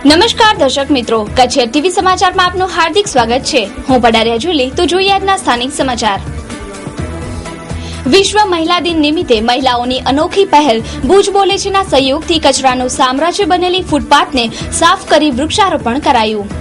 નમસ્કાર દર્શક મિત્રો, કચ્છ ટીવી સમાચારમાં આપનું હાર્દિક સ્વાગત છે. હું પડારિયા જુલી. તો જોઈએ આજના સ્થાનિક સમાચાર. વિશ્વ મહિલા દિન નિમિત્તે મહિલાઓની અનોખી પહેલ ભુજ બોલે છેના સહયોગથી કચરાનું સામ્રાજ્ય બનેલી ફૂટપાથને સાફ કરી વૃક્ષારોપણ કરાયું.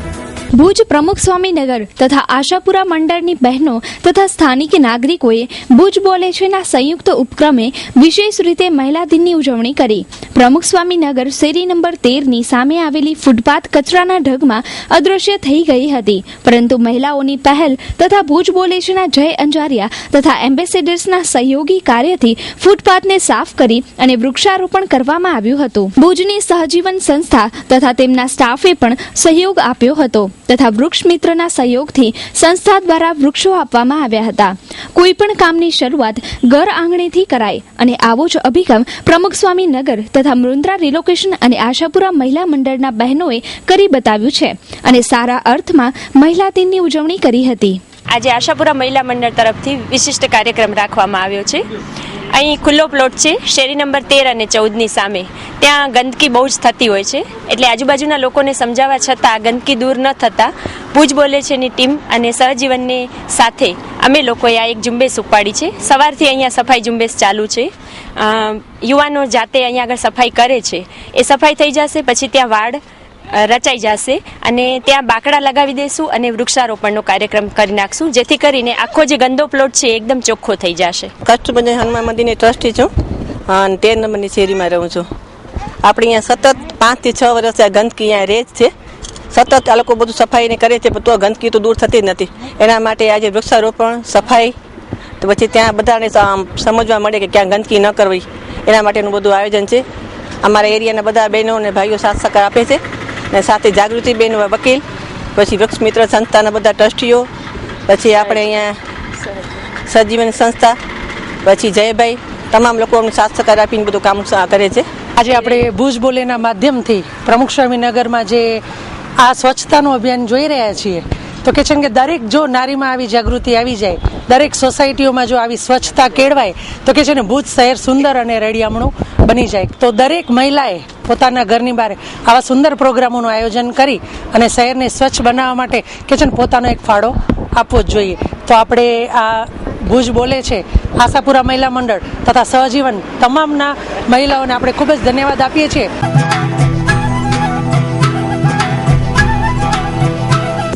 ભુજ પ્રમુખ સ્વામીનગર તથા આશાપુરા મંડળની બહેનો તથા સ્થાનિક નાગરિકોએ ભુજ બોલે છેના સંયુક્ત ઉપક્રમે વિશેષ રીતે મહિલા દિનની ઉજવણી કરી. પ્રમુખ સ્વામીનગર શેરી નંબર 13ની સામે આવેલી ફૂટપાથ કચરાના ઢગમાં અદ્રશ્ય થઈ ગઈ હતી, પરંતુ મહિલાઓની પહેલ તથા ભુજ બોલે છેના જય અંજારિયા તથા એમ્બેસેડર્સના સહયોગી કાર્યથી ફૂટપાથને સાફ કરી અને વૃક્ષારોપણ કરવામાં આવ્યું હતું. ભુજની સહજીવન સંસ્થા તથા તેમના સ્ટાફે પણ સહયોગ આપ્યો હતો તથા વૃક્ષ મિત્રના સહયોગથી સંસ્થા દ્વારા વૃક્ષો આપવામાં આવ્યા હતા. કોઈ પણ કામની શરૂઆત ઘર આંગણેથી કરાય અને આવો જ અભિગમ પ્રમુખ સ્વામી નગર તથા મુન્દ્રા રિલોકેશન અને આશાપુરા મહિલા મંડળના બહેનોએ કરી બતાવ્યું છે અને સારા અર્થમાં મહિલા દિનની ઉજવણી કરી હતી. આજે આશાપુરા મહિલા મંડળ તરફથી વિશિષ્ટ કાર્યક્રમ રાખવામાં આવ્યો છે. અહીં ખુલ્લો પ્લોટ છે શેરી નંબર 13 અને 14ની સામે. ત્યાં ગંદકી બહુ જ થતી હોય છે, એટલે આજુબાજુના લોકોને સમજાવવા છતાં ગંદકી દૂર ન થતાં ભુજ બોલે છેની ટીમ અને સહજીવનની સાથે અમે લોકોએ આ એક ઝુંબેશ ઉપાડી છે. સવારથી અહીંયા સફાઈ ઝુંબેશ ચાલુ છે. યુવાનો જાતે અહીંયા આગળ સફાઈ કરે છે. એ સફાઈ થઈ જશે પછી ત્યાં વાડ રચાઈ જશે અને ત્યાં બાકડા લગાવી દઈશું અને વૃક્ષારોપણનો કાર્યક્રમ કરી નાખશું, જેથી કરીને આખો જે ગંદો પ્લોટ છે એકદમ ચોખ્ખો થઈ જશે. કચ્છ હનુમાન મંદિરની ટ્રસ્ટી છું અને 13 નંબરની શેરીમાં રહું છું. આપણે અહીંયા સતત 5 થી 6 વર્ષ આ ગંદકી અહીંયા રહે જ છે. સતત આ લોકો બધું સફાઈને કરે છે, પણ તો ગંદકી તો દૂર થતી જ નથી. એના માટે આજે વૃક્ષારોપણ સફાઈ તો પછી ત્યાં બધાને સમજવા મળે કે ક્યાં ગંદકી ન કરવી, એના માટેનું બધું આયોજન છે. અમારા એરિયાના બધા બહેનો અને ભાઈઓ સાથ સહકાર આપે છે અને સાથે જાગૃતિબેન વકીલ, પછી વૃક્ષ મિત્ર સંસ્થાના બધા ટ્રસ્ટીઓ, પછી આપણે અહીંયા સહજીવન સંસ્થા, પછી જયભાઈ, તમામ લોકો અમને સાથ સહકાર આપીને બધું કામ કરે છે. આજે આપણે ભુજ બોલેના માધ્યમથી પ્રમુખ સ્વામીનગરમાં જે આ સ્વચ્છતાનું અભિયાન જોઈ રહ્યા છીએ, તો કે છે કે દરેક જો નારીમાં આવી જાગૃતિ આવી જાય, દરેક સોસાયટીઓમાં જો આવી સ્વચ્છતા કેળવાય, તો કે છે ને ભુજ શહેર સુંદર અને રળિયામણું બની જાય. તો દરેક મહિલાએ પોતાના ઘરની બહાર આવા સુંદર પ્રોગ્રામોનું આયોજન કરી અને શહેરને સ્વચ્છ બનાવવા માટે કે છે ને પોતાનો એક ફાળો આપવો જ જોઈએ. તો આપણે આ ભુજ બોલે છે આશાપુરા મહિલા મંડળ તથા સહજીવન તમામના મહિલાઓને આપણે ખૂબ જ ધન્યવાદ આપીએ છીએ.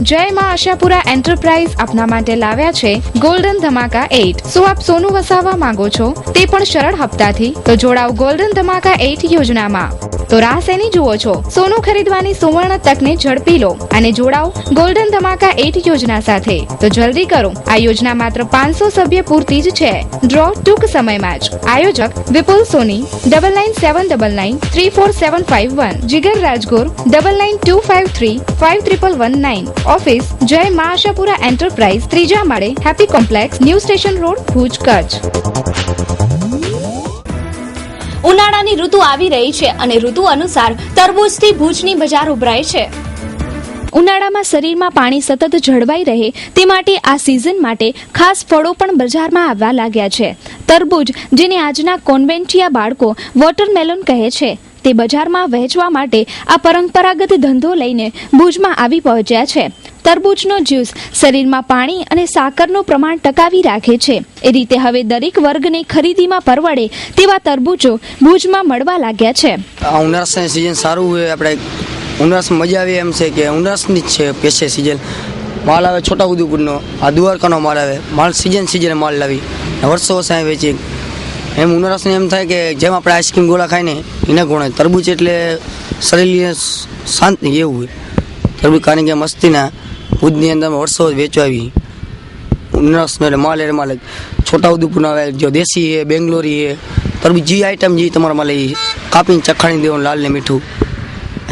જય માં આશાપુરા એન્ટરપ્રાઇઝ આપના માટે લાવ્યા છે ગોલ્ડન ધમાકા 8. શું આપ સોનું વસાવવા માંગો છો, તે પણ સરળ હપ્તાથી? તો જોડાઓ ગોલ્ડન ધમાકા 8 યોજનામાં. તો રાહ શેની જુઓ છો? સોનું ખરીદવાની સુવર્ણ તકને ઝડપી લો અને જોડાઓ ગોલ્ડન ધમાકા 8 યોજના સાથે. તો જલ્દી કરો, આ યોજના માત્ર 500 સભ્ય પૂરતી જ છે. ડ્રો ટૂંક સમયમાં જ. આયોજક વિપુલ સોની 9979344751, જીગર રાજગોર 9925351119. ઓફિસ જય માં આશાપુરા એન્ટરપ્રાઇઝ, 3જા માળે, happy complex, new station road, Bhuj, Kutch. ઉનાળાની ઋતુ આવી રહી છે અને ઋતુ અનુસાર તરબૂચથી ભુજની બજાર ઉભરાય છે. ઉનાળામાં શરીરમાં પાણી સતત જળવાઈ રહે તે માટે આ સિઝન માટે ખાસ ફળો પણ બજારમાં આવવા લાગ્યા છે. તરબૂચ, જેને આજના કોન્વેન્ટિયા બાળકો વોટરમેલોન કહે છે, તે બજારમાં વહેંચવા માટે આ પરંપરાગત ધંધો લઈને ભુજમાં આવી પહોંચ્યા છે. તરબૂચનો જ્યુસ શરીરમાં પાણી અને સાકરનું પ્રમાણ ટકાવી રાખે છે. એ રીતે હવે દરેક વર્ગને ખરીદીમાં પરવડે તેવા તરબૂચો ભુજમાં મળવા લાગ્યા છે. આ ઉનાળાની સિઝન સારું હોય, આપણે ઉનાળામાં મજા આવે એમ છે કે ઉનાળાની જ છે પેશે સિઝન. માલ આવે છોટા ઉદેપુરનો, આ દ્વારકાનો માલ આવે, માલ સિઝન માલ લાવી વર્ષો વર્ષ વેચી. એમ ઉનાળાને એમ થાય કે જેમ આપણે આઈસ્ક્રીમ ગોળા ખાઈને એના ગુણે તરબૂચ એટલે શરીરને શાંતિ એવું હોય. તરબૂચ કારણ કે મસ્તીના ભુજની અંદર વર્ષો વેચવા આવી ઉનાળાનો એટલે માલ છોટા ઉદેપુરના આવે, જો દેશી છે, બેંગ્લોરી છે, તરબૂચ જે આઈટમ જે તમારા માલ એ કાપીને ચખાણી દેવાનું લાલ ને મીઠું.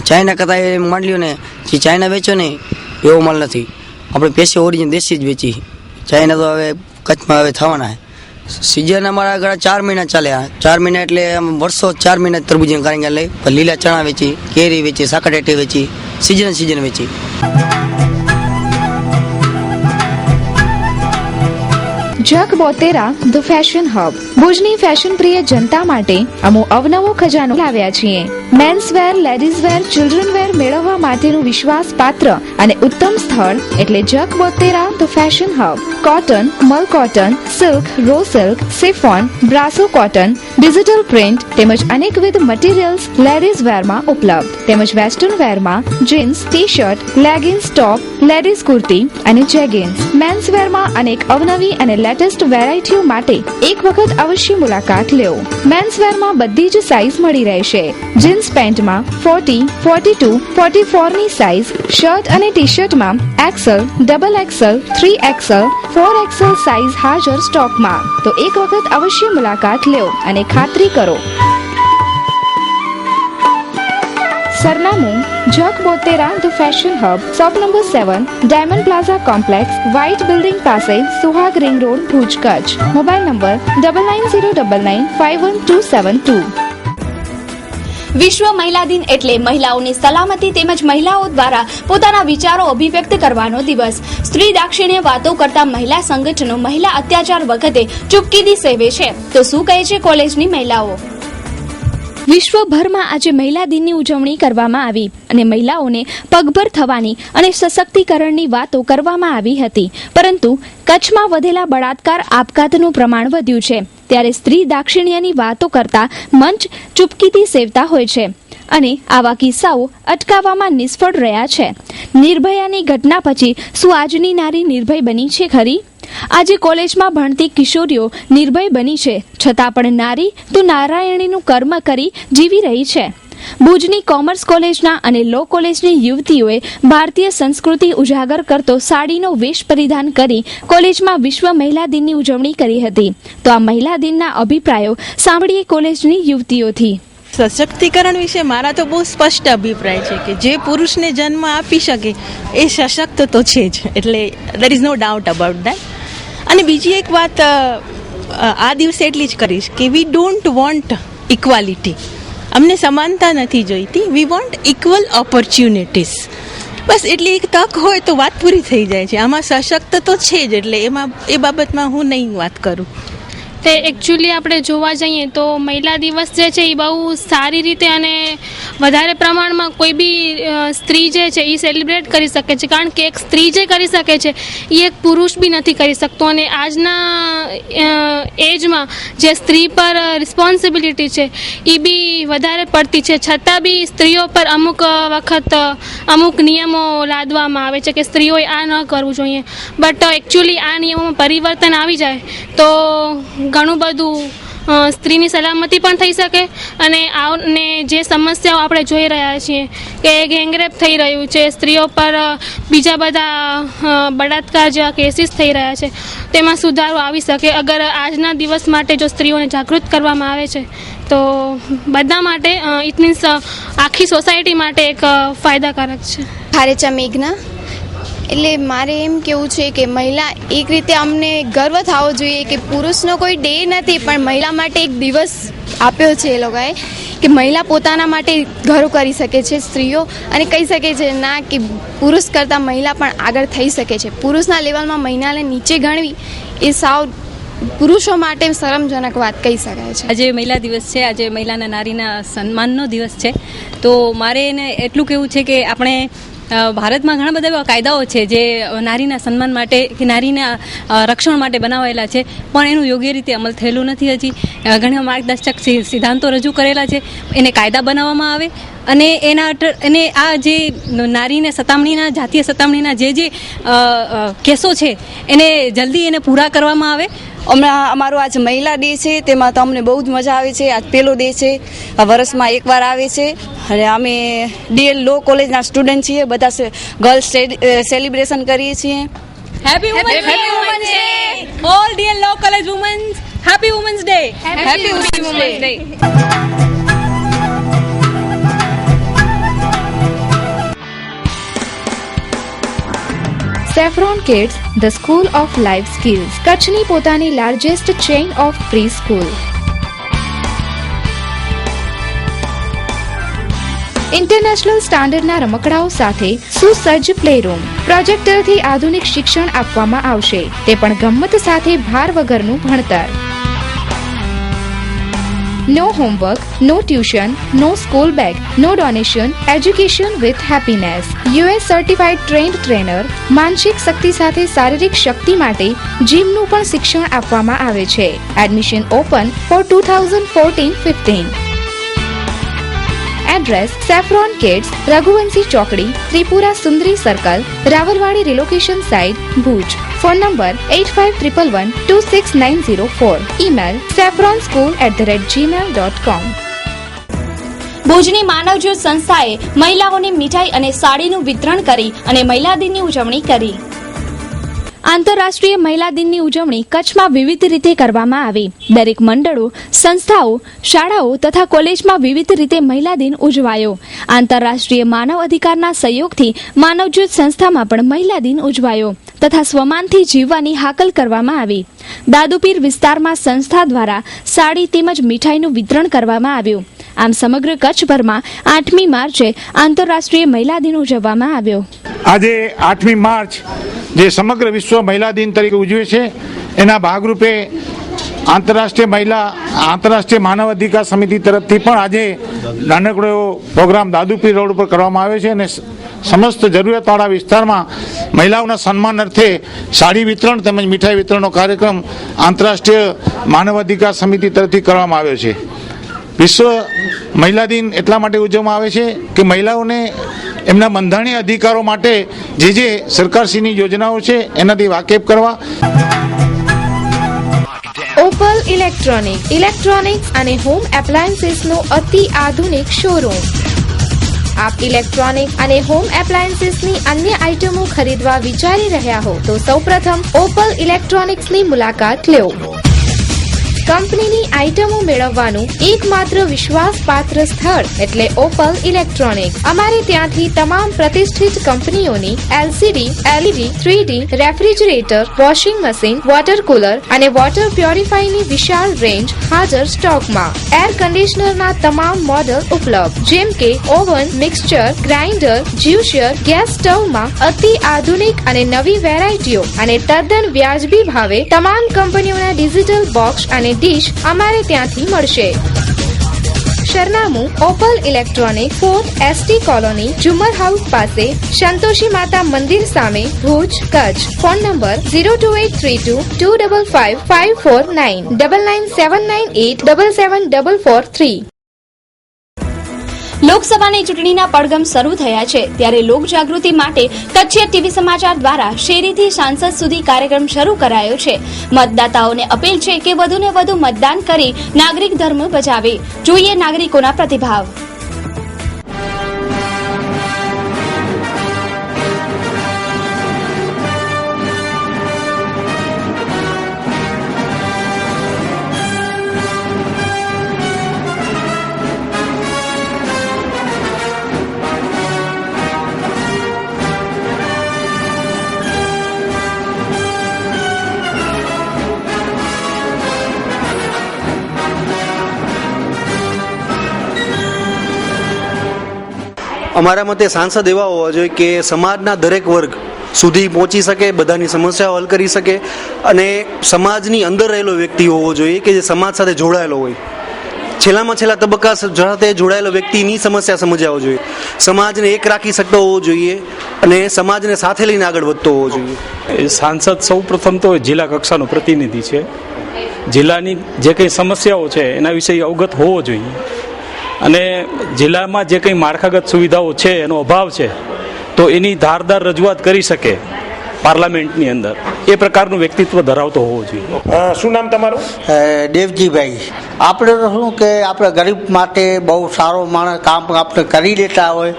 ચાઇના કરતાં એ માંડી લ્યો ને, જે ચાઇના વેચો ને એવો માલ નથી. આપણે પેશે ઓરિજિનલ દેશી જ વેચી. ચાઇના તો હવે કચ્છમાં હવે થવાના છે. સિઝન અમારા આગળ 4 મહિના ચાલે. 4 મહિના એટલે વર્ષો 4 મહિના તરબૂચ કારણ લઈ, લીલા ચણા વેચી, કેરી વેચી, સાકરટેટી વેચી, સિઝન વેચી. Jak Botera the fashion hub. ભુજની ફેશન પ્રિય જનતા માટે અમો અવનવો ખજાનો લાવ્યા છીએ. Men's wear, ladies wear, children wear મેળવવા માટેનું વિશ્વાસ પાત્ર અને ઉત્તમ સ્થળ એટલે Jak Botera the fashion hub. Cotton, મલ cotton, silk, raw silk, chiffon, brasso cotton, digital print તેમજ અનેકવિધ મટીરિયલ્સ લેડીઝ વેરમાં ઉપલબ્ધ તેમજ વેસ્ટર્ન વેરમાં jeans, T shirt, leggings, top, ladies kurti અને જેગિન્સ. મેન્સ વેરમાં અનેક અવનવી અને લેટેસ્ટ વેરાયટીઓ માટે એક વખત અવશ્ય મુલાકાત લેવો. મેન્સ વેરમાં બધી જ સાઇઝ મળી રહેશે. જીન્સ પેન્ટમાં 40, 42, 44 ની સાઇઝ, શર્ટ અને ટી શર્ટમાં XL, double XL, 3XL, 4XL size હાજર સ્ટોકમાં. તો એક વખત અવશ્ય મુલાકાત લો અને ખાતરી કરો. સરનામું Jak Botera the fashion hub, shop number 7, diamond plaza complex, white building પાસે, Suhag ring road, Bhuj, Kutch. Mobile number 9909951272. વિશ્વ મહિલા દિન એટલે મહિલાઓની સલામતી તેમજ મહિલાઓ દ્વારા પોતાના વિચારો અભિવ્યક્ત કરવાનો દિવસ. સ્ત્રી દાક્ષિણ્ય વાતો કરતા મહિલા સંગઠનો મહિલા અત્યાચાર વખતે ચૂપકીદી સેવે છે. તો શું કહે છે કોલેજની મહિલાઓ? વિશ્વભરમાં આજે મહિલા દિનની ઉજવણી કરવામાં આવી અને મહિલાઓને પગભર થવાની અને સશક્તિકરણની વાતો કરવામાં આવી હતી. પરંતુ કચ્છમાં વધેલા બળાત્કાર, આપઘાતનું પ્રમાણ વધ્યું છે. ત્યારે સ્ત્રી દાક્ષિણ્યની વાતો કરતા મંચ ચૂપકીથી સેવતા હોય છે અને આવા કિસ્સાઓ અટકાવવામાં નિષ્ફળ રહ્યા છે. નિર્ભયાની ઘટના પછી શું આજની નારી નિર્ભય બની છે ખરી? આજે કોલેજમાં ભણતી કિશોરીઓ નિર્ભય બની છે, છતાં પણ નારી તો નારાયણીનું કર્મ કરી જીવી રહી છે. ભુજની કોમર્સ કોલેજના અને લો કોલેજની યુવતીઓએ ભારતીય સંસ્કૃતિ ઉજાગર કરતો સાડીનો વેશ પરિધાન કરી કોલેજમાં વિશ્વ મહિલા દિનની ઉજવણી કરી હતી. તો આ મહિલા દિનના અભિપ્રાયો સાંભળીએ કોલેજની યુવતીઓથી. સશક્તિકરણ વિશે મારા તો બહુ સ્પષ્ટ અભિપ્રાય છે કે જે પુરુષને જન્મ આપી શકે એ સશક્ત તો છે જ, એટલે there is no doubt about that. અને બીજી એક વાત આ દિવસે એટલી જ કરીશ કે વી ડોન્ટ વોન્ટ ઇક્વાલિટી. અમને સમાનતા નથી જોઈતી, વી વોન્ટ ઇક્વલ ઓપોર્ચ્યુનિટીઝ. બસ એટલી એક તક હોય તો વાત પૂરી થઈ જાય છે. આમાં સશક્ત તો છે જ, એટલે એમાં એ બાબતમાં હું નહીં વાત કરું. તે એકચ્યુઅલી આપણે જોવા જઈએ તો મહિલા દિવસ જે છે એ બહુ સારી રીતે અને વધારે પ્રમાણમાં કોઈ બી સ્ત્રી જે છે એ સેલિબ્રેટ કરી શકે છે. કારણ કે એક સ્ત્રી જે કરી શકે છે એ એક પુરુષ બી નથી કરી શકતો. અને આજના એજમાં જે સ્ત્રી પર રિસ્પોન્સિબિલિટી છે એ બી વધારે પડતી છે. છતાં બી સ્ત્રીઓ પર અમુક વખત અમુક નિયમો લાદવામાં આવે છે કે સ્ત્રીઓએ આ ન કરવું જોઈએ. બટ એકચ્યુઅલી આ નિયમોમાં પરિવર્તન આવી જાય તો ઘણું બધું સ્ત્રીની સલામતી પણ થઈ શકે. અને જે સમસ્યાઓ આપણે જોઈ રહ્યા છીએ કે ગેંગરેપ થઈ રહ્યું છે, સ્ત્રીઓ પર બીજા બધા બળાત્કાર જેવા કેસીસ થઈ રહ્યા છે, તેમાં સુધારો આવી શકે અગર આજના દિવસ માટે જો સ્ત્રીઓને જાગૃત કરવામાં આવે છે તો બધા માટે ઇટ મીન્સ આખી સોસાયટી માટે એક ફાયદાકારક છે. ખારેચા મેઘના. એટલે મારે એમ કેવું છે કે મહિલા એક રીતે અમને ગર્વ થવો જોઈએ કે પુરુષનો કોઈ ડે નથી પણ મહિલા માટે એક દિવસ આપ્યો છે એ લોકોએ કે મહિલા પોતાના માટે ઘણું કરી શકે છે સ્ત્રીઓ, અને કહી શકે છે ના કે પુરુષ કરતાં મહિલા પણ આગળ થઈ શકે છે. પુરુષના લેવલમાં મહિલાને નીચે ગણવી એ સાવ પુરુષો માટે શરમજનક વાત કહી શકાય છે. આજે મહિલા દિવસ છે, આજે મહિલાના નારીના સન્માનનો દિવસ છે. તો મારે એને એટલું કહેવું છે કે આપણે ભારતમાં ઘણા બધા એવા કાયદાઓ છે જે નારીના સન્માન માટે કે નારીના રક્ષણ માટે બનાવાયેલા છે, પણ એનું યોગ્ય રીતે અમલ થયેલું નથી. હજી ઘણા માર્ગદર્શક સિદ્ધાંતો રજૂ કરેલા છે, એને કાયદા બનાવવામાં આવે અને એને આ જે નારીને સતામણીના, જાતીય સતામણીના જે કેસો છે એને જલ્દી એને પૂરા કરવામાં આવે. હમણાં અમારો આજ મહિલા ડે છે, તેમાં તો અમને બહુ જ મજા આવે છે. આજ પહેલો ડે છે, વર્ષમાં એકવાર આવે છે અને અમે ડીએલ લો કોલેજના સ્ટુડન્ટ છીએ, બધા ગર્લ્સ સેલિબ્રેશન કરીએ છીએ. Happy women's day all DL law college women's. Happy women's day. Happy women's day. Saffron kids the school of life skills, કચ્છની પોતાની largest chain of pre school. International સ્ટાન્ડર્ડના રમકડાઓ સાથે સુસજ્જ પ્લેરૂમ, પ્રોજેક્ટરથી આધુનિક શિક્ષણ આપવામાં આવશે, તે પણ ગમ્મત સાથે ભાર વગરનું ભણતર. No homework, no tuition, no school bag, no donation, education with happiness. US certified trained trainer, માનસિક શક્તિ સાથે શારીરિક શક્તિ માટે જીમનું પણ શિક્ષણ આપવામાં આવે છે. Admission open for 2014-15. Address saffron kids, Raghuvanshi ચોકડી, Tripura Sundari circle, Rawalwadi relocation site, Bhuj. Phone number 8511266904. Email saffronschool@gmail.com. ભુજની માનવજ્યોત સંસ્થાએ મહિલાઓને મીઠાઈ અને સાડીનું વિતરણ કરી અને મહિલા દિનની ઉજવણી કરી. આંતરરાષ્ટ્રીય મહિલા દિનની ઉજવણી કચ્છમાં વિવિધ રીતે કરવામાં આવી. દરેક મંડળો, સંસ્થાઓ, શાળાઓ તથા કોલેજમાં વિવિધ રીતે મહિલા દિન ઉજવાયો. આંતરરાષ્ટ્રીય માનવ અધિકારના સહયોગથી માનવજ્યોત સંસ્થામાં પણ મહિલા દિન ઉજવાયો તથા સ્વમાનથી જીવવાની હાકલ કરવામાં આવી. દાદુપીર વિસ્તારમાં સંસ્થા દ્વારા સાડી તેમજ મીઠાઈનું વિતરણ કરવામાં આવ્યું. આમ સમગ્ર કચ્છભરમાં 8મી માર્ચે આંતરરાષ્ટ્રીય મહિલા દિન ઉજવવામાં આવ્યો. આજે 8મી માર્ચ જે સમગ્ર વિશ્વ મહિલા દિન તરીકે ઉજવે છે, એના ભાગરૂપે આંતરરાષ્ટ્રીય માનવ અધિકાર સમિતિ તરફથી પણ આજે નાનકડો એવો પ્રોગ્રામ દાદુપીર રોડ ઉપર કરવામાં આવ્યો છે અને સમસ્ત જરૂરિયાતવાળા વિસ્તારમાં મહિલાઓના સન્માન અર્થે સાડી વિતરણ તેમજ મીઠાઈ વિતરણનો કાર્યક્રમ આંતરરાષ્ટ્રીય માનવ અધિકાર સમિતિ તરફથી કરવામાં આવ્યો છે. વિશ્વ મહિલા દિન એટલા માટે ઉજવવામાં આવે છે કે મહિલાઓને એમના બંધારણીય અધિકારો માટે જે સરકારશ્રીની યોજનાઓ છે એનાથી વાકેફ કરવા. ઓપલ ઇલેક્ટ્રોનિક્સ અને હોમ એપ્લાયન્સીસનો અતિ આધુનિક શોરૂમ. આપ ઇલેક્ટ્રોનિક અને હોમ એપ્લાયન્સીસની અન્ય આઇટમો ખરીદવા વિચારી રહ્યા હો તો સૌપ્રથમ ઓપલ ઇલેક્ટ્રોનિક્સની મુલાકાત લો. કંપનીની આઇટમો મેળવવાનું એકમાત્ર વિશ્વાસપાત્ર સ્થળ એટલે ઓપલ ઇલેક્ટ્રોનિક્સ. અમારે ત્યાંથી તમામ પ્રતિષ્ઠિત કંપનીઓની LCD, LED, 3D refrigerator, washing machine, water cooler અને વોટર પ્યોરિફાયરની વિશાળ રેન્જ હાજર સ્ટોકમાં. એર કન્ડિશનરના તમામ મોડલ ઉપલબ્ધ, જેમ કે oven, mixture, grinder, juicer, gas સ્ટવમાં અતિ આધુનિક અને નવી વેરાયટીઓ અને તદ્દન વ્યાજબી ભાવે તમામ કંપનીઓના ડિજિટલ બોક્સ અને ડીશ અમારે ત્યાંથી મળશે. સરનામું opal electronic, 4th ST colony, Jhumar house પાસે, સંતોષી માતા મંદિર સામે, ભુજ, કચ્છ. Phone number 02832255549 9979877443. લોકસભાની ચૂંટણીના પડઘમ શરૂ થયા છે ત્યારે લોકજાગૃતિ માટે કચ્છીય ટીવી સમાચાર દ્વારા શેરીથી સાંસદ સુધી કાર્યક્રમ શરૂ કરાયો છે. મતદાતાઓને અપીલ છે કે વધુને વધુ મતદાન કરી નાગરિક ધર્મ બજાવે. જોઈએ નાગરિકોના પ્રતિભાવ. અમારા મતે સાંસદ એવા હોવા જોઈએ કે સમાજના દરેક વર્ગ સુધી પહોંચી શકે, બધાની સમસ્યાઓ હલ કરી શકે અને સમાજની અંદર રહેલો વ્યક્તિ હોવો જોઈએ કે જે સમાજ સાથે જોડાયેલો હોય. છેલ્લામાં છેલ્લા તબક્કા સાથે જોડાયેલો વ્યક્તિની સમસ્યા સમજાવવો જોઈએ. સમાજને એક રાખી શકતો હોવો જોઈએ અને સમાજને સાથે લઈને આગળ વધતો હોવો જોઈએ. સાંસદ સૌ પ્રથમ તો જિલ્લા કક્ષાનો પ્રતિનિધિ છે. જિલ્લાની જે કંઈ સમસ્યાઓ છે એના વિશે અવગત હોવો જોઈએ અને જિલ્લામાં જે કંઈ માળખાગત સુવિધાઓ છે એનો અભાવ છે તો એની ધારદાર રજૂઆત કરી શકે પાર્લામેન્ટની અંદર, એ પ્રકારનું વ્યક્તિત્વ ધરાવતો હોવો જોઈએ. શું નામ તમારું? દેવજીભાઈ. આપણે તો શું કે આપણે ગરીબ માટે બહુ સારો માણસ કામ આપણે કરી લેતા હોય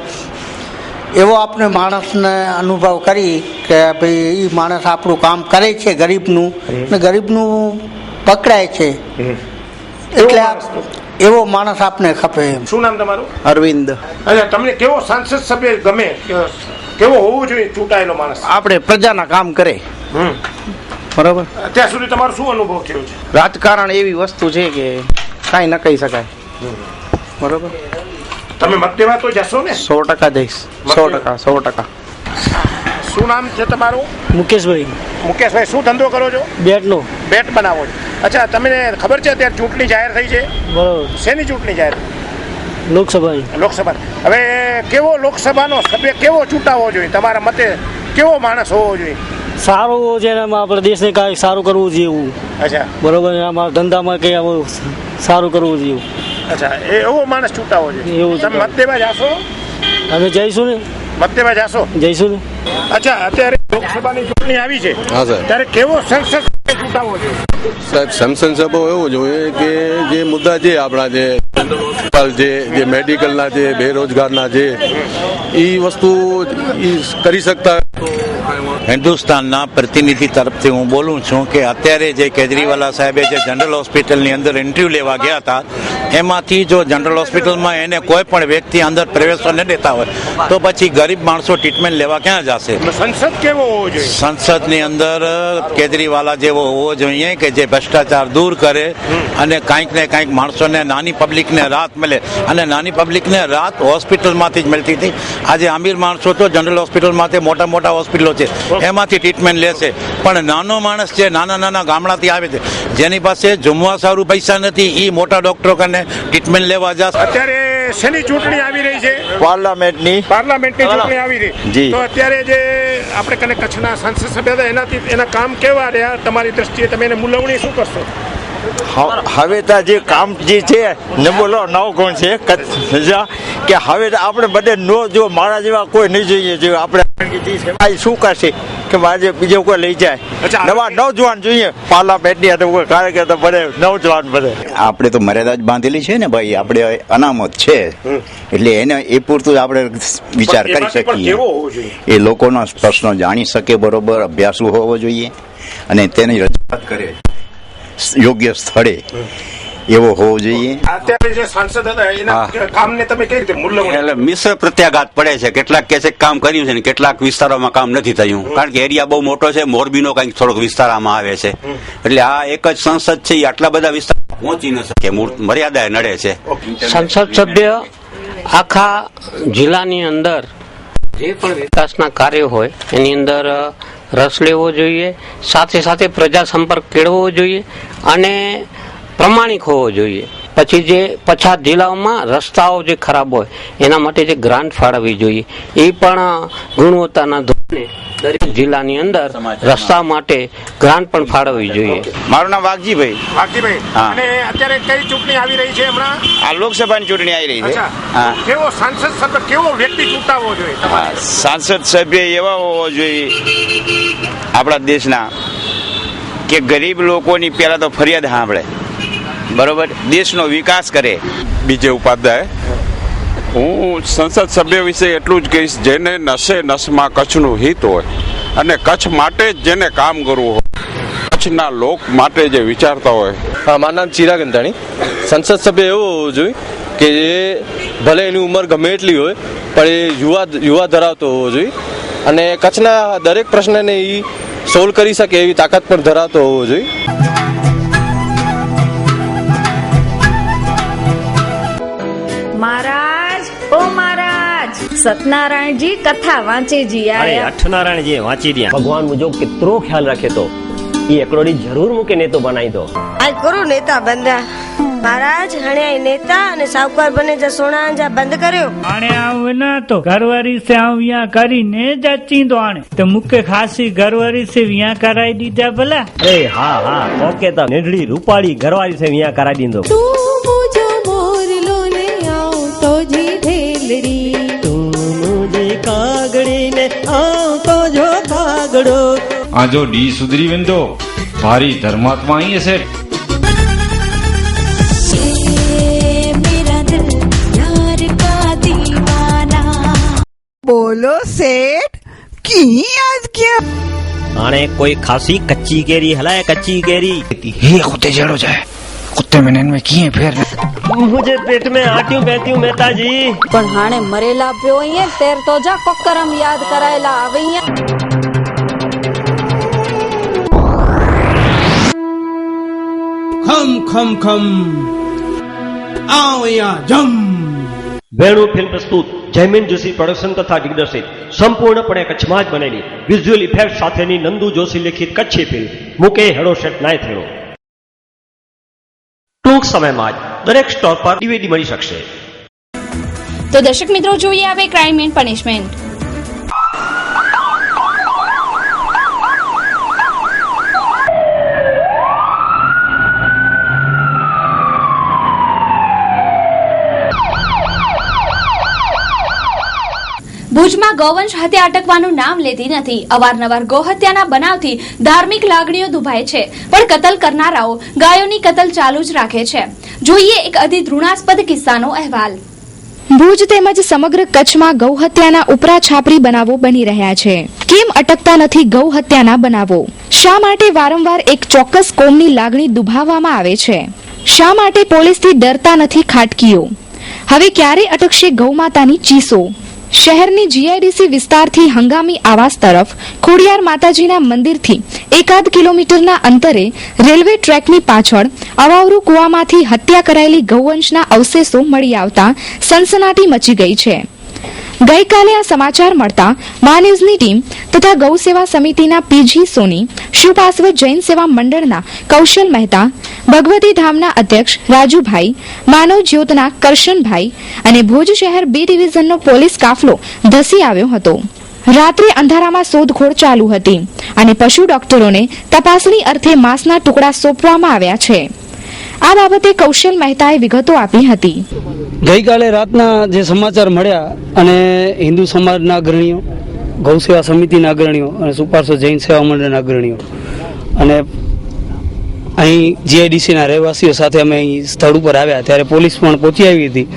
એવો આપણે માણસને અનુભવ કરી કે ભાઈ એ માણસ આપણું કામ કરે છે ગરીબનું ને ગરીબનું પકડાય છે, એટલે એવો માણસ આપને ખપે. શું નામ તમારું? અરવિંદ. અચ્છા, તમને કેવો સાંસદ સભ્ય ગમે? કેવો હોવો જોઈએ ચૂંટાયેલો માણસ? આપણે પ્રજાના કામ કરે. બરાબર. અત્યાર સુધી તમારો શું અનુભવ થયો છે? રાજકારણ એવી વસ્તુ છે કે કાંઈ ન કહી શકાય. બરાબર. તમે મત દેવા તો જશો ને? 100% જઈશ. 100%. શું નામ છે તમારું? મુકેશભાઈ. મુકેશભાઈ, શું ધંધો કરો છો? બેટનો. બેટ બનાવો છો. અચ્છા, તમને ખબર છે અત્યારે ચૂંટણી જાહેર થઈ છે? બરોબર. શેની ચૂંટણી જાહેર? લોકસભાની. લોકસભા. હવે કેવો લોકસભાનો સભ્ય કેવો ચૂંટાવો જોઈએ તમારા મતે? કેવો માણસ હોવો જોઈએ? સારું છે, આપણે દેશને કાંઈ સારું કરવું જોઈએ એવું. અચ્છા, બરોબર. અમારા ધંધામાં કંઈ આવું સારું કરવું જોઈએ. અચ્છા, એવો માણસ ચૂંટાવો જોઈએ. એવું. તમે મત દેવા જાશો? અમે જઈશું ને. મત દેવા જાશો? જઈશું ને. અચ્છા, અત્યારે લોકસભાની ચૂંટણી આવી છે. હા સર. ત્યારે કેવો સંસદ ચૂંટાવો જોઈએ? સાહેબ, સંસદ સભા એવું જોઈએ કે જે મુદ્દા છે આપણા જે મેડિકલના છે, બેરોજગારના છે, એ વસ્તુ કરી શકતા. હિન્દુસ્તાનના પ્રતિનિધિ તરફથી હું બોલું છું કે અત્યારે જે કેજરીવાલ સાહેબે જે જનરલ હોસ્પિટલની અંદર ઇન્ટરવ્યુ લેવા ગયા હતા, એમાંથી જો જનરલ હોસ્પિટલમાં એને કોઈ પણ વ્યક્તિ અંદર પ્રવેશવા ન દેતા હોય તો પછી ગરીબ માણસો ટ્રીટમેન્ટ લેવા ક્યાં જશે? સંસદ કેવો હોવો જોઈએ? સંસદની અંદર કેજરીવાલ જેવો હોવો જોઈએ કે જે ભ્રષ્ટાચાર દૂર કરે અને કાંઈક ને કાંઈક માણસોને, નાની પબ્લિકને રાહત મળે. અને નાની પબ્લિકને રાહત હોસ્પિટલમાંથી જ મળતી હતી. આજે અમીર માણસો તો જનરલ હોસ્પિટલમાંથી, મોટા મોટા હોસ્પિટલો છે એમાંથી ટ્રીટમેન્ટ લેશે, પણ નાનો માણસ છે, નાના નાના ગામડાથી આવે છે, જેની પાસે જમવા સારું પૈસા નથી, એ મોટા ડોક્ટરો કને ટ્રીટમેન્ટ લેવા જશે. અત્યારે શેની ચૂંટણી આવી રહી છે? પાર્લામેન્ટની ચૂંટણી આવી રહી. તો અત્યારે જે આપણે કને કચ્છના સંસદ સભ્ય હતા એના કામ કેવા રહ્યા તમારી દ્રષ્ટિએ? તમે એને મૂલવણી શું કરશો? હવે તો જે કામ જે છે ને બોલો નવ ગુણ છે કે હવે આપણે બધે નો જો મારા જેવા કોઈ નહીં જોઈએ. જો આપણે શું કરશે કે મારે બીજો કોઈ લઈ જાય? નવા નવજવાન જોઈએ પાર્લામેન્ટની અંદર કાર્યકર્તા બધે નવજવાન બધે. આપણે તો મર્યાદા જ બાંધેલી છે ને ભાઈ, આપણે અનામત છે એટલે એને એ પૂરતું જ આપણે વિચાર કરી શકીએ. એ લોકોના પ્રશ્નો જાણી શકે, બરોબર, અભ્યાસુ હોવો જોઈએ અને તેની રજૂઆત કરે યોગ્ય સ્થળે એવો હોવો જોઈએ. અત્યારે જે સાંસદ હતા એના કામને તમે કઈ રીતે મૂલ્ય? એટલે મિશ્ર પ્રત્યાઘાત પડે છે. કેટલાક કહે છે કે કામ કર્યું છે ને કેટલાક વિસ્તારોમાં કામ નથી થયું, કારણ કે એરિયા બહુ મોટો છે. મોરબીનો કંઈક થોડોક વિસ્તારમાં આવે છે, એટલે આ એક જ સંસદ છે, એ આટલા બધા વિસ્તાર પહોંચી ન શકે, મર્યાદાએ નડે છે. સંસદ સભ્ય આખા જિલ્લાની અંદર જે પણ વિકાસના કાર્યો હોય એની અંદર રસ લેવો જોઈએ, સાથે સાથે પ્રજા સંપર્ક કેળવવો જોઈએ અને પ્રમાણિક હોવો જોઈએ. પછી જે પછાત જિલ્લાઓમાં રસ્તાઓ જે ખરાબ હોય એના માટે જે ગ્રાન્ટ ફાળવવી જોઈએ, એ પણ ગુણવત્તાના ધોરણે દરેક જિલ્લાની અંદર રસ્તા માટે ગ્રાન્ટ પણ ફાળવવી જોઈએ. મારું નામ વાઘજીભાઈ. અને અત્યારે કઈ ચૂંટણી આવી રહી છે હમણાં? આ લોકસભાની ચૂંટણી આવી રહી છે. કેવો સાંસદ સભ્ય, કેવો વ્યક્તિ ચૂંટાવો જોઈએ? સાંસદ સભ્ય એવા હોવો જોઈએ આપણા દેશના કે ગરીબ લોકોની પહેલા તો ફરિયાદ સાંભળે, બરોબર, દેશનો વિકાસ કરે. બીજે ઉપાધ્યાય. હું સંસદ સભ્ય વિશે એટલું જ કહીશ, જેને નસે નસમાં કચ્છનું હિત હોય અને કચ્છ માટે જ જેને કામ કરવું હોય, કચ્છના લોક માટે જે વિચારતા હોય. મારું નામ ચિરાગ અંતાણી. સંસદ સભ્ય એવો હોવો જોઈએ કે જે ભલે એની ઉંમર ગમે એટલી હોય પણ એ યુવા ધરાવતો હોવો જોઈએ અને કચ્છના દરેક પ્રશ્નને એ સોલ્વ કરી શકે એવી તાકાત પણ ધરાવતો હોવો જોઈએ. મહારાજ, ઓ મહારાજ, સत्यनारायणજી કથા વાંચેજી આયા. અઠનારાયણજી વાંચી રહ્યા. ભગવાન મુજો કિતરો ખ્યાલ રાખે તો એ એકડોડી જરૂર મૂકે નેતો બનાવી દો. આજ કરો નેતા બંધા. મહારાજ હણ્યા નેતા અને સાવકાર બને જા સોના અંજા બંધ કર્યો. આણે આવના તો ઘરવારી સે આવ્યા કરીને જાચી દો આણે તો મુકે ખાસી ઘરવારી સે વિયા કરાઈ દીધા ભલા. અરે હા હા, ઓકે તો નેડડી રૂપાળી ઘરવારી સે વિયા કરાઈ દીધો. આ જો ડી સુધરી વેંદો ભારી ધર્માત્મા અહીં હશે. બોલો શેઠ, કી આજ ક્યાં? આણે કોઈ ખાસી કચ્ચી કેરી હલાય, કચ્ચી કેરી. ये कुत्ते जड़ो जाए, कुत्ते में नैन में किए फेर मुझे पेट में आटियों बहती हूँ मेहता जी. પણ હાણે મરેલા પ્યો અહીંયા તેર તો જા કોકરમ યાદ કરાયેલા આવે અહીંયા. ખમ ખમ ખમ આવ યા જમ વેણુ ફિલ્મ પ્રસ્તુત જયમીન જોશી પ્રોડક્શન તથા દિગ્દર્શિત સંપૂર્ણપણે કચ્છમાં જ બનેલી વિઝ્યુઅલ ઇફેક્ટ સાથેની નંદુ જોશી લેખિત કચ્છી ફિલ્મ મુકે હેડો સેટ નાય થયો ટૂંક સમયમાં જ દરેક સ્ટોર પર ડીવીડી મળી શકશે. તો દર્શક મિત્રો, જોઈએ હવે ક્રાઇમ એન્ડ પનિશમેન્ટ. ભુજમાં ગૌવંશ હત્યા અટકવાનું નામ લેતી નથી. અવારનવાર ગૌહત્યાના બનાવથી ધાર્મિક લાગણીઓ દુભાય છે, પણ કતલ કરનારાઓ ગાયોની કતલ ચાલુ જ રાખે છે. જોઈએ એક અતિ ઘૃણાસ્પદ કિસ્સાનો અહેવાલ. ભુજ તેમજ સમગ્ર કચ્છમાં ગૌહત્યાના ઉપરા છાપરી બનાવો બની રહ્યા છે. કેમ અટકતા નથી ગૌહત્યાના બનાવો? શા માટે વારંવાર એક ચોક્કસ કોમની લાગણી દુભાવવામાં આવે છે? શા માટે પોલીસથી ડરતા નથી ખાટકીઓ? હવે ક્યારે અટકશે ગૌમાતાની ચીસો? શહેરની જીઆઈડીસી વિસ્તારથી હંગામી આવાસ તરફ ખોડિયાર માતાજીના મંદિરથી 1.5 કિલોમીટરના અંતરે રેલવે ટ્રેકની પાછળ અવાવરૂ કુવામાંથી હત્યા કરાયેલી ગૌવંશના અવશેષો મળી આવતા સનસનાટી મચી ગઈ છે. ગઈકાલે આ સમાચાર મળતા મા ન્યૂઝની ટીમ તથા ગૌ સેવા સમિતિના પીજી સોની, શુભાશ્વ જૈન સેવા મંડળના કૌશલ મહેતા, ભગવતી ધામના અધ્યક્ષ રાજુભાઈ, માનવ જ્યોતના કરશનભાઈ અને ભુજ શહેર B ડિવિઝનનો પોલીસ કાફલો ધસી આવ્યો હતો. રાત્રે અંધારામાં શોધખોળ ચાલુ હતી અને પશુ ડોક્ટરોને તપાસણી અર્થે માંસના ટુકડા સોંપવામાં આવ્યા છે. આ બાબતે કૌશલ મહેતાએ વિગતો આપી હતી. ગઈકાલે રાતના જે સમાચાર મળ્યા અને હિન્દુ સમાજના અગ્રણીઓ, ગૌ સેવા સમિતિના અગ્રણીઓ અને સુપાર્શ્વ જૈન સેવા મંડળના અગ્રણીઓ અને અહીં જીઆઈડીસીના રહેવાસીઓ સાથે અમે અહીં સ્થળ ઉપર આવ્યા ત્યારે પોલીસ પણ પહોંચી આવી હતી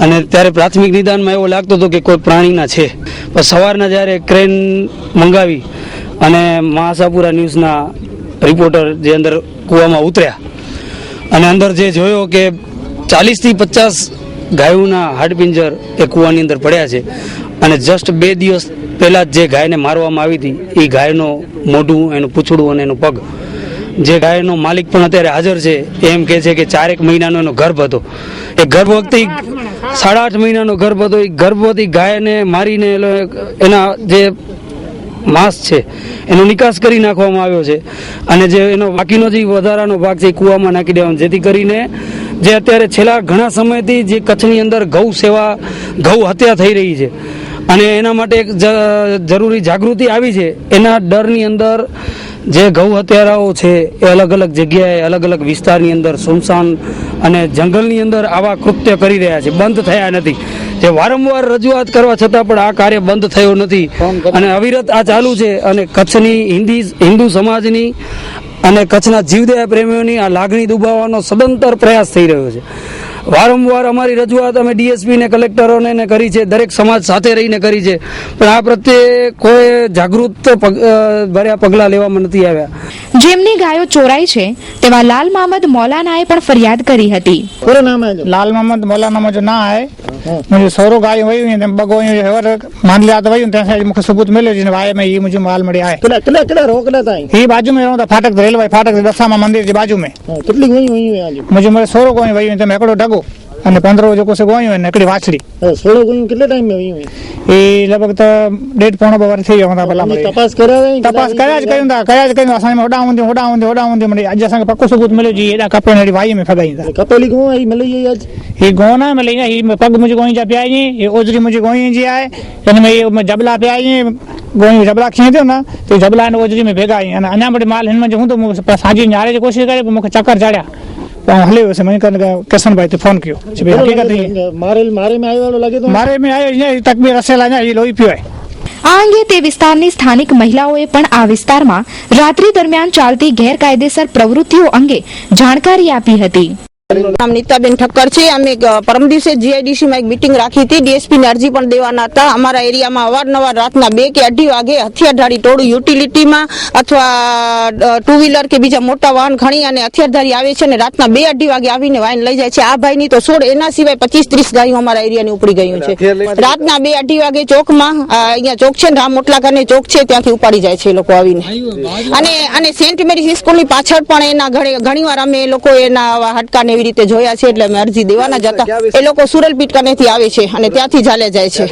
અને ત્યારે પ્રાથમિક નિદાનમાં એવો લાગતો હતો કે કોઈ પ્રાણીના છે. પણ સવારના જ્યારે ક્રેન મંગાવી અને મહાસાપુરા ન્યૂઝના રિપોર્ટર જે અંદર કૂવામાં ઉતર્યા અને અંદર જે જોયો કે 40 થી 50 ગાયોના હાડપિંજર એ કૂવાની અંદર પડ્યા છે અને જસ્ટ 2 દિવસ પહેલા જે ગાયને મારવામાં આવી હતી એ ગાયનો મોઢું, એનું પૂંછડું અને એનો પગ, જે ગાયનો માલિક પણ અત્યારે હાજર છે એમ કહે છે કે 4 મહિનાનો એનો ગર્ભ હતો. એ ગર્ભવતી 8.5 મહિનાનો ગર્ભ હતો. એ ગર્ભવતી ગાયને મારીને એના જે માંસ છે એનો નિકાસ કરી નાખવામાં આવ્યો છે અને જે એનો બાકીનો જે વધારાનો ભાગ છે એ કૂવામાં નાખી દેવાનો, જેથી કરીને જે અત્યારે છેલ્લા ઘણા સમયથી જે કચ્છની અંદર ગૌ સેવા, ગૌ હત્યા થઈ રહી છે અને એના માટે એક જરૂરી જાગૃતિ આવી છે. એના ડરની અંદર જે ગૌ હત્યારાઓ છે એ અલગ અલગ જગ્યાએ, અલગ અલગ વિસ્તારની અંદર, સુમસાન અને જંગલની અંદર આવા કૃત્ય કરી રહ્યા છે, બંધ થયા નથી. જે વારંવાર રજૂઆત કરવા છતાં પણ આ કાર્ય બંધ થયો નથી અને અવિરત આ ચાલુ છે. અને કચ્છની હિન્દુ સમાજની અને કચ્છના જીવદયા પ્રેમીઓની આ લાગણી દુભાવવાનો સદંતર પ્રયાસ થઈ રહ્યો છે. વારંવાર અમારી રજૂઆત અમે ડીએસપી ને કલેક્ટરોને કરી છે, દરેક સમાજ સાથે રહીને કરી છે, પણ આ પ્રત્યે કોઈ જાગૃત ભર્યા પગલાં લેવામાં નથી આવ્યા. જેમની ગાયો ચોરાઈ છે તેવા લાલ मोहम्मद मौलानाए पण फरियाद करी हती. पूरा नाम है लाल मोहम्मद मौलाना मुझे ना है. मुझे 100 गाय वही हुई बगो हेवर मान लिया तो वही तैसे मुझे सबूत मिले जिन वाय में ये मुझे माल मड़िया है. किला रोकना था ये बाजू में रहता फाटक रेलवे फाटक दसामा मंदिर के बाजू में कितनी गई हुई है आज मुझे 100 गाय वही हुई तो मैं एकड़ो ढगो અને 15 जो से गोई है नकड़ी वाछड़ी 16 गोई कितने टाइम में हुई है ये लगभग तो 1.5 वर्ष થઈ ગયો ભલા મને તપાસ કર્યા જ કર્યું અસામે હોડા ઊંધી મને આજે સંગ પક્કો સબૂત મળ્યો જી એડા કપેડી વાઈ में फगाई कपेली गो आई मिली है आज ये गो ना मिली ये पग मुझे गोई जा प्याई ये ओजरी मुझे गोई जी आए यानी मैं ये जबला प्याई गोई जबला खींचे ना तो जबला ने ओजरी में भेगा અને અના બડી માલ હિન में हूं तो साजी न्यारे की कोशिश करे मुझे चक्कर चढ़्या हले वैसे मैंने किशन भाई तो फोन किया हकीकत मारे में आयो लगे तो मारे में आयो तक भी रसेला ये लोही पियो है. આ અંગે તે વિસ્તારની સ્થાનિક મહિલાઓએ પણ આ વિસ્તારમાં રાત્રિ દરમિયાન ચાલતી ગેરકાયદેસર પ્રવૃત્તિઓ અંગે જાણકારી આપી હતી. નામ નીતાબેન ઠક્કર છે. અમે પરમ દિવસે જીઆઈડીસી માં એક મીટિંગ રાખી હતી. ડીએસપી ને અરજી પણ દેવાના હતા. અમારા એરિયામાં અવારનવાર રાતના 2 કે 2:30 વાગે હથિયારધારી ટોળું યુટિલિટીમાં અથવા 2 વ્હીલર કે બીજા મોટા વાહન ખણી અને હથિયારધારી આવે છે અને રાતના 2-2:30 વાગે આવીને વાઈન લઈ જાય છે. આ ભાઈ ની તો 16 એના સિવાય 25-30 ગાયો અમારા એરિયાની ઉપડી ગયું છે. રાતના 2-2:30 વાગે ચોકમાં અહીંયા ચોક છે ને રામ મોટલાકરને ચોક છે ત્યાંથી ઉપાડી જાય છે એ લોકો આવીને અને સેન્ટ મેરી સ્કૂલની પાછળ પણ એના ઘણીવાર અમે એ લોકો એના હાડકાને એવી રીતે જોયા છે, એટલે અમે અરજી દેવાના જ હતા. એ લોકો સુરલપીટ કનેથી આવે છે અને ત્યાંથી ચાલે જાય છે.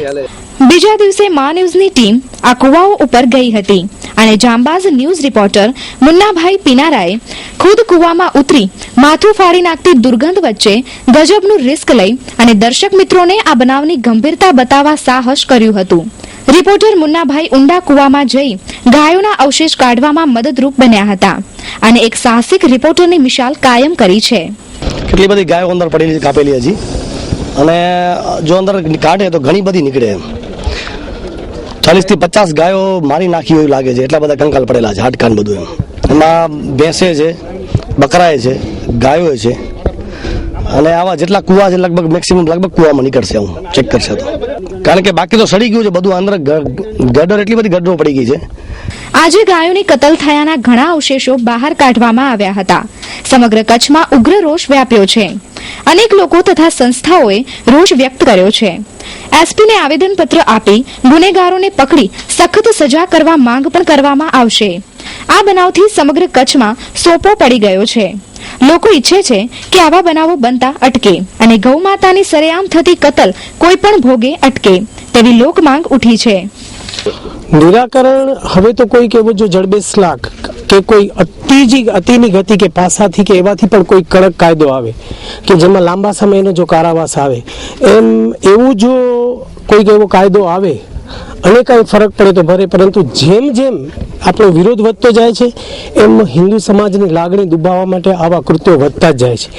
બીજા દિવસે મા ન્યૂઝની ટીમ આ કુવાઓ ઉપર ગઈ હતી અને જાંબાઝ ન્યૂઝ રિપોર્ટર મુન્નાભાઈ પિનારાએ ખુદ કુવામાં ઉતરી માથું ફાડી નાખતી દુર્ગંધ વચ્ચે ગજબનું રિસ્ક લઈ અને દર્શક મિત્રોને આ બનાવની ગંભીરતા બતાવવા સાહસ કર્યું હતું. રિપોર્ટર મુન્નાભાઈ ઊંડા કુવામાં જઈ ગાયોના અવશેષ કાઢવામાં મદદરૂપ બન્યા હતા અને એક સાહસિક રિપોર્ટરની મિસાલ કાયમ કરી છે. કેટલી બધી ગાયો અંદર પડેલી કાપેલી હજી, અને જો અંદર કાઢે તો ઘણી બધી નીકળે. 40 થી 50 ગાયો મારી નાખી એવું લાગે છે, એટલા બધા કંકાલ પડેલા છે, હાડકાન બધું. એમાં ભેંસે છે, બકરાએ છે, ગાયો છે, અને આવા જેટલા કુવા છે લગભગ મેક્સિમમ કુવામાં નીકળશે. હું ચેક કરશે તો, કારણ કે બાકી તો સડી ગયું છે બધું અંદર. ગડર એટલી બધી ગડરો પડી ગઈ છે. આજે ગાયોની કતલ થયાના ઘણા અવશેષો બહાર કાઢવામાં આવ્યા હતા. સમગ્ર કચ્છમાં ઉગ્ર રોષ વ્યાપ્યો છે. અનેક લોકો તથા સંસ્થાઓએ રોષ વ્યક્ત કર્યો છે. એસપીને આવેદનપત્ર આપી ગુનેગારોને પકડી સખત સજા કરવા માંગ પણ કરવામાં આવશે. આ બનાવથી સમગ્ર કચ્છમાં સોપો પડી ગયો છે. લોકો ઈચ્છે છે કે આવા બનાવો બનતા અટકે અને ગૌમાતાની સરેઆમ થતી કતલ કોઈ પણ ભોગે અટકે તેવી લોક માંગ ઉઠી છે. નિરાકરણ હવે તો કોઈક એવો જો જડબેસલાક કે કોઈ અતિની ગતિ કે પાસાથી કે એવાથી પણ કોઈ કડક કાયદો આવે કે જેમાં લાંબા સમયનો જો કારાવાસ આવે, એમ એવું જો કોઈક એવો કાયદો આવે અને કઈ ફરક પડે તો ભરે. પરંતુ જેમ જેમ આપણો વિરોધ વધતો જાય છે એમ હિન્દુ સમાજની લાગણી દુભાવવા માટે આવા કૃત્યો વધતા જ જાય છે.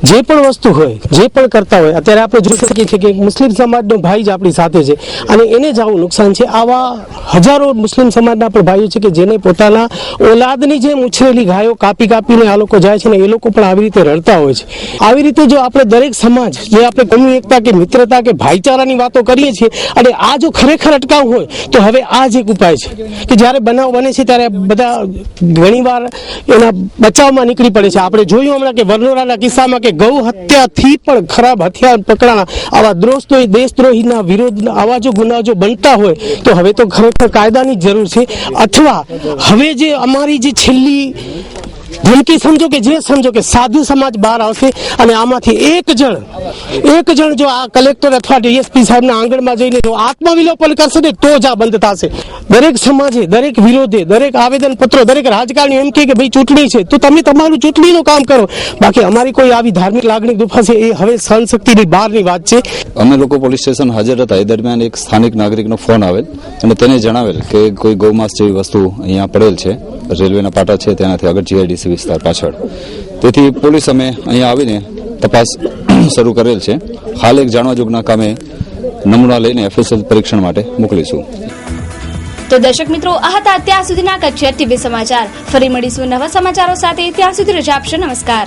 જે પણ વસ્તુ હોય, જે પણ કરતા હોય, અત્યારે આપણે જોઈ શકીએ છીએ કે મુસ્લિમ સમાજનો ભાઈ જ આપણી સાથે છે અને એને જ આવું નુકસાન છે. આવા હજારો મુસ્લિમ સમાજના પણ ભાઈઓ છે કે જેને પોતાના ઓલાદની જેમ ઉછરેલી ગાયો કાપીને આ લોકો જાય છે ને એ લોકો પણ આવી રીતે રડતા હોય છે. આવી રીતે જો આપણે દરેક સમાજ જે આપણે કોમી એકતા કે મિત્રતા કે ભાઈચારાની વાતો કરીએ છીએ અને આ જો ખરેખર અટકાવવું હોય તો હવે આ જ એક ઉપાય છે કે જ્યારે બનાવ બને છે ત્યારે બધા ઘણીવાર એના બચાવમાં નીકળી પડે છે. આપણે જોયું હમણાં કે વરનોરાના કિસ્સામાં કે ગૌ હત્યાથી પણ ખરાબ હથિયાર પકડાણા. આવા દેશદ્રોહીના વિરોધ આવા જો ગુના જો બનતા હોય તો હવે તો ખરેખર કાયદાની જરૂર છે. અથવા હવે જે અમારી જે છેલ્લી ધમકી સમજો કે સાધુ સમાજ બહાર આવશે અને આમાંથી એક જણ જો આ કલેક્ટર અથવા ડીએસપી સાહેબના આંગણમાં જઈને જો આત્મવિલોપન કરશે ને તો જ આ બંધ થશે. દરેક સમાજે, દરેક વિરોધે, દરેક આવેદન પત્રો, દરેક રાજકારણી એમ કે ભાઈ ચૂંટણી છે તો તમે તમારું ચૂંટણીનું કામ કરો, બાકી અમારી કોઈ આવી ધાર્મિક લાગણી દુભાશે એ હવે સહનશક્તિની બહારની વાત છે. અમે લોકો પોલીસ સ્ટેશન હાજર હતા એ દરમિયાન એક સ્થાનિક નાગરિકનો ફોન આવેલ અને તેને જણાવેલ કે કોઈ ગૌમાંસ જેવી વસ્તુ અહીંયા પડેલ છે, રેલવેના પાટા છે તેનાથી આગળ જીઆઈડીસી વિસ્તાર પાછળ. તેથી પોલીસ અમે અહીંયા આવીને તપાસ શરૂ કરેલ છે. હાલ એક જાણવા જોગના કામે નમૂના લઈને એફએસએલ પરીક્ષણ માટે મોકલીશું. તો દર્શક મિત્રો, આ હતા અત્યાર સુધીના કચ્છ ટીવી સમાચાર. ફરી મળીશું નવા સમાચારો સાથે. ત્યાં સુધી રજા આપશો. નમસ્કાર.